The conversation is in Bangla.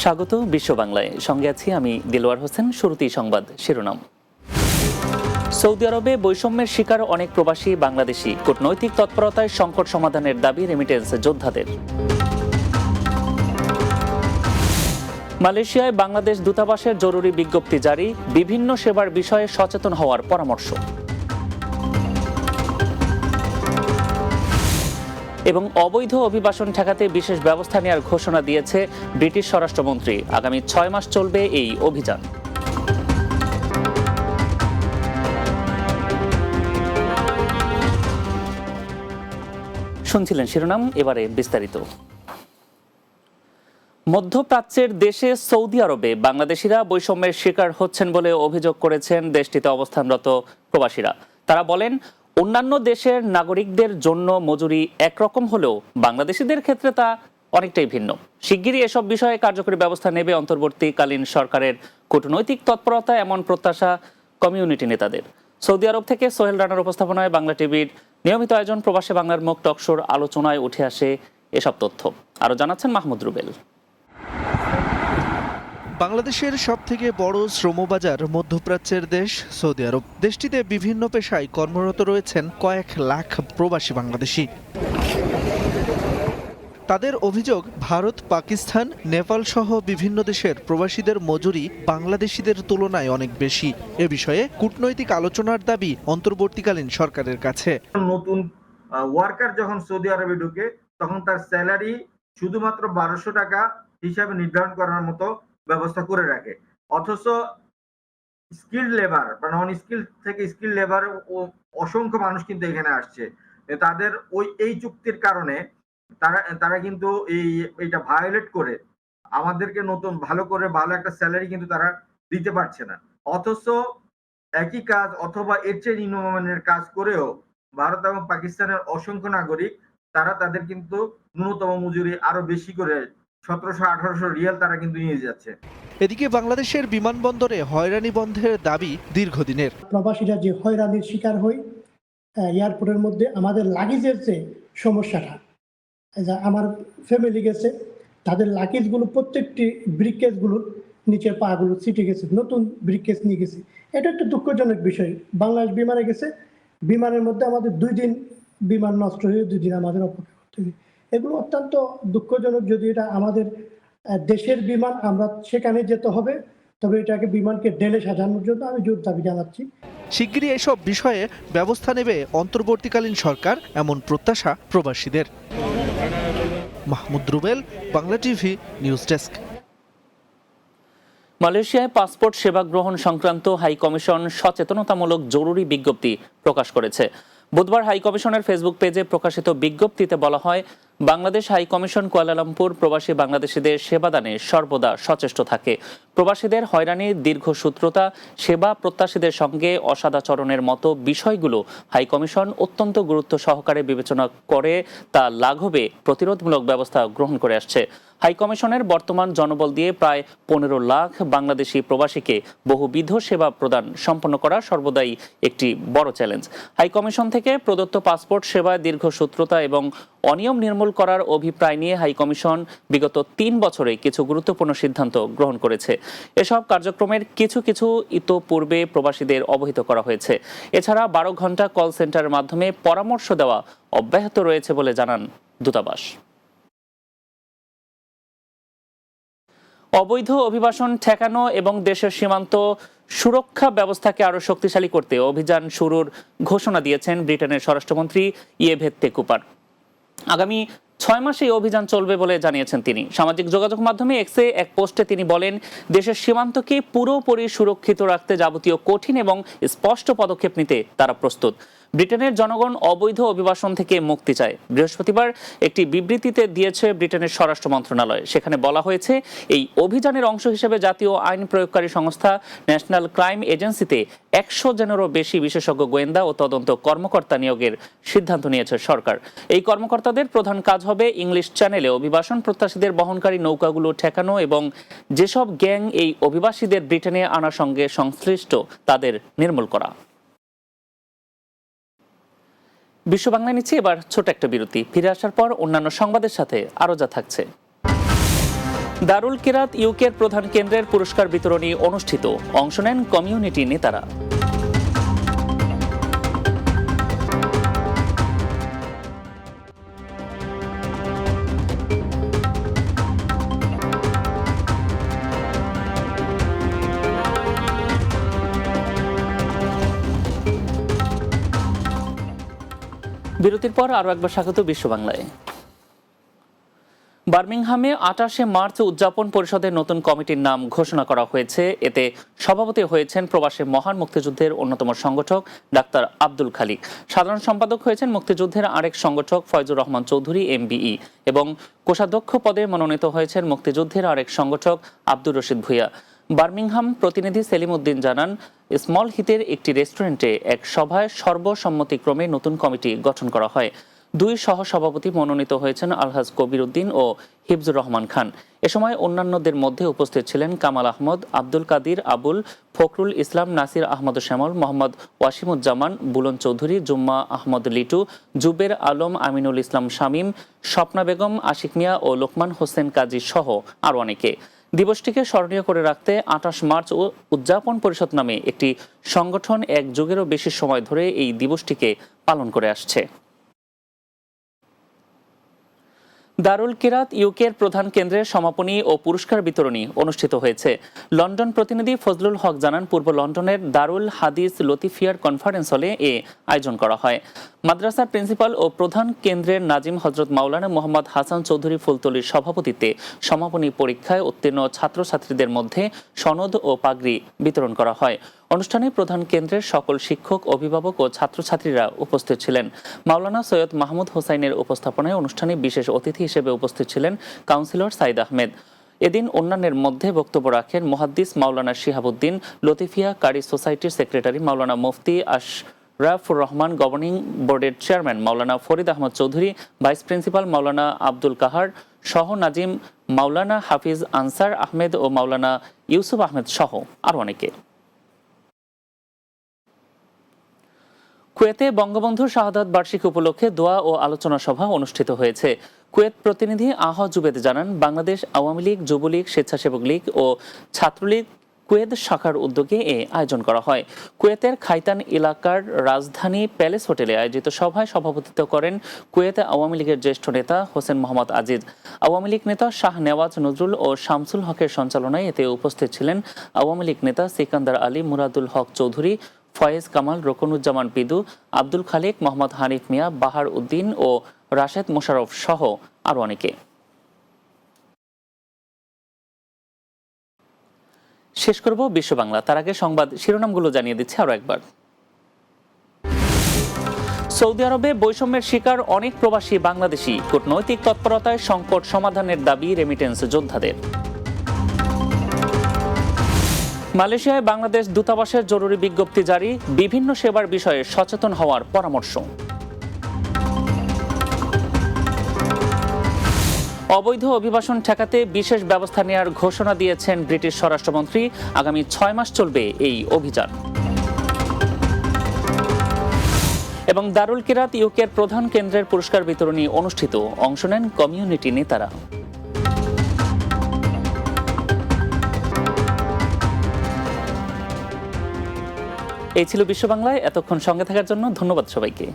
স্বাগত বিশ্ব বাংলায়, সঙ্গে আছি আমি দিলওয়ার হোসেন। শুরুতেই সংবাদ শিরোনাম। সৌদি আরবে বৈষম্যের শিকার অনেক প্রবাসী বাংলাদেশি, কূটনৈতিক তৎপরতায় সংকট সমাধানের দাবি রেমিটেন্স যোদ্ধাদের। মালয়েশিয়ায় বাংলাদেশ দূতাবাসের জরুরি বিজ্ঞপ্তি জারি, বিভিন্ন সেবার বিষয়ে সচেতন হওয়ার পরামর্শ। এবং অবৈধ অভিবাসন ঠেকাতে বিশেষ ব্যবস্থা নেওয়ার ঘোষণা দিয়েছে ব্রিটিশ স্বরাষ্ট্রমন্ত্রী। আগামী 6 মাস চলবে এই অভিযান। শুনছিলেন শিরোনাম, এবারে বিস্তারিত। মধ্যপ্রাচ্যের দেশে সৌদি আরবে বাংলাদেশিরা বৈষম্যের শিকার হচ্ছেন বলে অভিযোগ করেছেন দেশটিতে অবস্থানরত প্রবাসীরা। তারা বলেন, অন্যান্য দেশের নাগরিকদের জন্য মজুরি একরকম হলেও বাংলাদেশিদের ক্ষেত্রে তা অনেকটাই ভিন্ন। শিগগিরই এসব বিষয়ে কার্যকরী ব্যবস্থা নেবে অন্তর্বর্তীকালীন সরকারের কূটনৈতিক তৎপরতা, এমন প্রত্যাশা কমিউনিটি নেতাদের। সৌদি আরব থেকে সোহেল রানার উপস্থাপনায় বাংলা টিভির নিয়মিত আয়োজন প্রবাসী বাংলার মুখ টকশোর আলোচনায় উঠে আসে এসব তথ্য। আরও জানাচ্ছেন মাহমুদ রুবেল। বাংলাদেশের সবথেকে বড় শ্রমবাজার মধ্যপ্রাচ্যের দেশ সৌদি আরব। দেশটিতে বিভিন্ন পেশায় কর্মরত রয়েছেন কয়েক লাখ প্রবাসী বাংলাদেশি। তাদের অভিযোগ, ভারত, পাকিস্তান, নেপাল সহ বিভিন্ন দেশের প্রবাসীদের মজুরি বাংলাদেশিদের তুলনায় অনেক বেশি। এ বিষয়ে কূটনৈতিক আলোচনার দাবি অন্তর্বর্তীকালীন সরকারের কাছে। নতুন ওয়ার্কার যখন সৌদি আরবে ঢুকে, তখন তার স্যালারি শুধুমাত্র 1200 টাকা হিসাবে নির্ধারণ করার মতো ব্যবস্থা করে রাখে। অথচ স্কিল্ড লেবার বা নন স্কিল থেকে স্কিল লেবার অসংখ্য মানুষ কিন্তু এখানে আসছে। তাদের এই চুক্তির কারণে তারা কিন্তু এইটা ভায়োলেট করে আমাদেরকে নতুন ভালো একটা স্যালারি কিন্তু তারা দিতে পারছে না। অথচ একই কাজ অথবা এর চেয়ে নিম্নমানের কাজ করেও ভারত এবং পাকিস্তানের অসংখ্য নাগরিক তারা তাদের কিন্তু ন্যূনতম মজুরি আরো বেশি করে 1700-1800 রিয়াল তারা কিন্তু নিয়ে যাচ্ছে। এদিকে বাংলাদেশের বিমানবন্দরে হয়রানি বন্ধের দাবি দীর্ঘদিনের। প্রবাসীরা যে হয়রানির শিকার হয় এয়ারপোর্টের মধ্যে, আমাদের লাগেজের যে সমস্যাটা, আমার ফ্যামিলি গেছে, তাদের লাগেজগুলো প্রত্যেকটি ব্রিকেজগুলোর নিচের পাগুলো ছিটে গেছে, নতুন ব্রিকেজ নিয়ে গেছে। এটা একটা দুঃখজনক বিষয়। বাংলাদেশ বিমানে গেছে, বিমানের মধ্যে আমাদের 2 দিন বিমান নষ্ট হয়ে 2 দিন আমাদের অপেক্ষা করতে হবে। এগুলো অত্যন্ত দুঃখজনক। যদি এটা আমাদের দেশের বিমান, আমরা সেখানে যেতে হবে, তবে এটাকে বিমানকে ঢেলে সাজানোর জন্য আমি জোর দাবি জানাচ্ছি। শিগগিরই এসব বিষয়ে ব্যবস্থা নেবে অন্তর্বর্তীকালীন সরকার, এমন প্রত্যাশা প্রবাসীদের। Mahmud Rubel, Bangla TV news desk. মালয়েশিয়ায় পাসপোর্ট সেবা গ্রহণ সংক্রান্ত হাই কমিশন সচেতনতামূলক জরুরি বিজ্ঞপ্তি প্রকাশ করেছে। বুধবার হাই কমিশনের ফেসবুক পেজে প্রকাশিত বিজ্ঞপ্তিতে বলা হয়, বাংলাদেশ হাই কমিশন কুয়ালালামপুর প্রবাসী বাংলাদেশিদের সেবাদানে সর্বদা সচেষ্ট থাকে। প্রবাসীদের হয়রানি, দীর্ঘসূত্রতা, সেবা প্রত্যাশীদের সঙ্গে অসদাচরণের মতো বিষয়গুলো হাই কমিশন অত্যন্ত গুরুত্ব সহকারে বিবেচনা করে তা লাঘবে প্রতিরোধমূলক ব্যবস্থা গ্রহণ করে আসছে। হাই কমিশনের বর্তমান জনবল দিয়ে প্রায় 15 লাখ বাংলাদেশি প্রবাসীকে বহুবিধ সেবা প্রদান সম্পন্ন করা সর্বদাই একটি বড় চ্যালেঞ্জ। হাই কমিশন থেকে প্রদত্ত পাসপোর্ট সেবায় দীর্ঘসূত্রতা এবং অনিয়ম নির্মূল করার অভিপ্রায় নিয়ে হাই কমিশন বিগত 3 বছরে কিছু গুরুত্বপূর্ণ সিদ্ধান্ত গ্রহণ করেছে। এসব কার্যক্রমের কিছু ইতোপূর্বে প্রবাসীদের অবহিত করা হয়েছে। এছাড়া 12 ঘন্টা কল সেন্টারের মাধ্যমে পরামর্শ দেওয়া অব্যাহত রয়েছে বলে জানান দূতাবাস। অবৈধ অভিবাসন ঠেকানো এবং দেশের সীমান্ত সুরক্ষা ব্যবস্থাকে আরো শক্তিশালী করতে অভিযান শুরুর ঘোষণা দিয়েছেন ব্রিটেনের স্বরাষ্ট্রমন্ত্রী ইয়েভেতে কুপার। আগামী 6 মাসে এই অভিযান চলবে বলে জানিয়েছেন তিনি। সামাজিক যোগাযোগ মাধ্যমে এক্সে এক পোস্টে তিনি বলেন, দেশের সীমান্তকে পুরোপুরি সুরক্ষিত রাখতে যাবতীয় কঠিন এবং স্পষ্ট পদক্ষেপ নিতে তারা প্রস্তুত। ব্রিটেনের জনগণ অবৈধ অভিবাসন থেকে মুক্তি চায়। বৃহস্পতিবার একটি বিবৃতিতে দিয়েছে ব্রিটেনের স্বরাষ্ট্র মন্ত্রণালয়। সেখানে বলা হয়েছে, এই অভিযানের অংশ হিসেবে জাতীয় আইন প্রয়োগকারী সংস্থা ন্যাশনাল ক্রাইম এজেন্সিতে 100 জনেরও বেশি বিশেষজ্ঞ গোয়েন্দা ও তদন্ত কর্মকর্তা নিয়োগের সিদ্ধান্ত নিয়েছে সরকার। এই কর্মকর্তাদের প্রধান কাজ হবে ইংলিশ চ্যানেলে অভিবাসন প্রত্যাশীদের বহনকারী নৌকাগুলো ঠেকানো এবং যেসব গ্যাং এই অভিবাসীদের ব্রিটেনে আনার সঙ্গে সংশ্লিষ্ট তাদের নির্মূল করা। বিশ্ব বাংলায় নিচ্ছি এবার ছোট একটা বিরতি। ফিরে আসার পর অন্যান্য সংবাদের সাথে আরো যা থাকছে। দারুল কিরাত ইউকের প্রধান কেন্দ্রের পুরস্কার বিতরণী অনুষ্ঠিত, অংশ নেন কমিউনিটি নেতারা। বিরতির পর আরো একবার স্বাগত বিশ্ব বাংলায়। বার্মিংহামে 28 মার্চ উদযাপন পরিষদের নতুন কমিটির নাম ঘোষণা করা হয়েছে। এতে সভাপতি হয়েছেন প্রবাসী মহান মুক্তিযুদ্ধের অন্যতম সংগঠক ডাক্তার আব্দুল খালিক। সাধারণ সম্পাদক হয়েছেন মুক্তিযুদ্ধের আরেক সংগঠক ফয়জুর রহমান চৌধুরী MBE এবং কোষাধ্যক্ষ পদে মনোনীত হয়েছেন মুক্তিযুদ্ধের আরেক সংগঠক আব্দুর রশিদ ভূঁইয়া। বার্মিংহাম প্রতিনিধি সেলিম উদ্দিন জানান, স্মল হিতের একটি রেস্টুরেন্টে এক সভায় সর্বসম্মতিক্রমে নতুন কমিটি গঠন করা হয়। 2 সহসভাপতি মনোনীত হয়েছেন আলহাজ কবির উদ্দিন ও হিফজুর রহমান খান। এ সময় অন্যান্যদের মধ্যে উপস্থিত ছিলেন কামাল আহমদ, আব্দুল কাদির আবুল, ফখরুল ইসলাম, নাসির আহমদ শ্যামল, মোহাম্মদ ওয়াসিমুজ্জামান, বুলন চৌধুরী, জুম্মা আহমদ লিটু, জুবের আলম, আমিনুল ইসলাম শামীম, স্বপ্না বেগম, আশিক মিয়া ও লোকমান হোসেন কাজী সহ আরও অনেকে। দিবসটিকে স্মরণীয় করে রাখতে 28 মার্চ উদযাপন পরিষদ নামে একটি সংগঠন এক যুগেরও বেশি সময় ধরে এই দিবসটিকে পালন করে আসছে। দারুল কিরাত ইউকের প্রধান কেন্দ্রের সমাপনী ও পুরস্কার বিতরণী অনুষ্ঠিত হয়েছে। লন্ডন প্রতিনিধি ফজলুল হক জানান, পূর্ব লন্ডনের দারুল হাদিস লতিফিয়ার কনফারেন্স হলে এ আয়োজন করা হয়। মাদ্রাসার প্রিন্সিপাল ও প্রধান কেন্দ্রের নাজিম হজরত মাওলানা মোহাম্মদ হাসান চৌধুরী ফুলতলির সভাপতিত্বে সমাপনী পরীক্ষায় উত্তীর্ণ ছাত্রছাত্রীদের মধ্যে সনদ ও পাগড়ি বিতরণ করা হয়। অনুষ্ঠানে প্রধান কেন্দ্রের সকল শিক্ষক, অভিভাবক ও ছাত্রছাত্রীরা উপস্থিত ছিলেন। মাওলানা সৈয়দ মাহমুদ হোসাইনের উপস্থাপনায় অনুষ্ঠানে বিশেষ অতিথি হিসেবে উপস্থিত ছিলেন কাউন্সিলর সাইদ আহমেদ। এদিন অন্যান্যের মধ্যে বক্তব্য রাখেন মুহাদ্দিস মাওলানা শিহাবুদ্দিন, লতিফিয়া কারি সোসাইটির সেক্রেটারি মাওলানা মুফতি আশরাফুর রহমান, গভর্নিং বোর্ডের চেয়ারম্যান মাওলানা ফরিদ আহমদ চৌধুরী, ভাইস প্রিন্সিপাল মাওলানা আব্দুল কাহার, সহ নাজিম মাওলানা হাফিজ আনসার আহমেদ ও মাওলানা ইউসুফ আহমেদ সহ আরও অনেকে। কুয়েতে বঙ্গবন্ধু শাহাদাত বার্ষিকী উপলক্ষে দোয়া ও আলোচনা সভা অনুষ্ঠিত হয়েছে। কুয়েত প্রতিনিধি আহ জুবেদ জানান, বাংলাদেশ আওয়ামী লীগ, যুবলীগ, স্বেচ্ছাসেবক লীগ ও ছাত্রলীগ কুয়েত শাখার উদ্যোগে এ আয়োজন করা হয়। কুয়েতের খাইতান এলাকার রাজধানী প্যালেস হোটেলে আয়োজিত সভায় সভাপতিত্ব করেন কুয়েত আওয়ামী লীগের জ্যেষ্ঠ নেতা হোসেন মোহাম্মদ আজিজ। আওয়ামী লীগ নেতা শাহ নেওয়াজ নজরুল ও শামসুল হকের সঞ্চালনায় এতে উপস্থিত ছিলেন আওয়ামী লীগ নেতা সিকান্দার আলী, মুরাদুল হক চৌধুরী, ফয়েজ কামাল, রকনুজ্জামান পিদু, আব্দুল খালিক, মোহাম্মদ হানিফ মিয়া, বাহার উদ্দিন ও রাশেদ মোশাররফ সহ আরও অনেকে। শেষ করব বিশ্ব বাংলা, তার আগে সংবাদ শিরোনামগুলো জানিয়ে দিচ্ছে আরও একবার। সৌদি আরবে বৈষম্যের শিকার অনেক প্রবাসী বাংলাদেশি, কূটনৈতিক তৎপরতায় সংকট সমাধানের দাবি রেমিটেন্স যোদ্ধাদের। মালয়েশিয়ায় বাংলাদেশ দূতাবাসের জরুরি বিজ্ঞপ্তি জারি, বিভিন্ন সেবার বিষয়ে সচেতন হওয়ার পরামর্শ। অবৈধ অভিবাসন ঠেকাতে বিশেষ ব্যবস্থা নেওয়ার ঘোষণা দিয়েছেন ব্রিটিশ স্বরাষ্ট্রমন্ত্রী। আগামী 6 মাস চলবে এই অভিযান। এবং দারুল কিরাত ইউকের প্রধান কেন্দ্রের পুরস্কার বিতরণী অনুষ্ঠিত, অংশ নেন কমিউনিটি নেতারা। এই ছিল বিশ্ব বাংলায়। এতক্ষণ সঙ্গে থাকার জন্য ধন্যবাদ সবাইকে।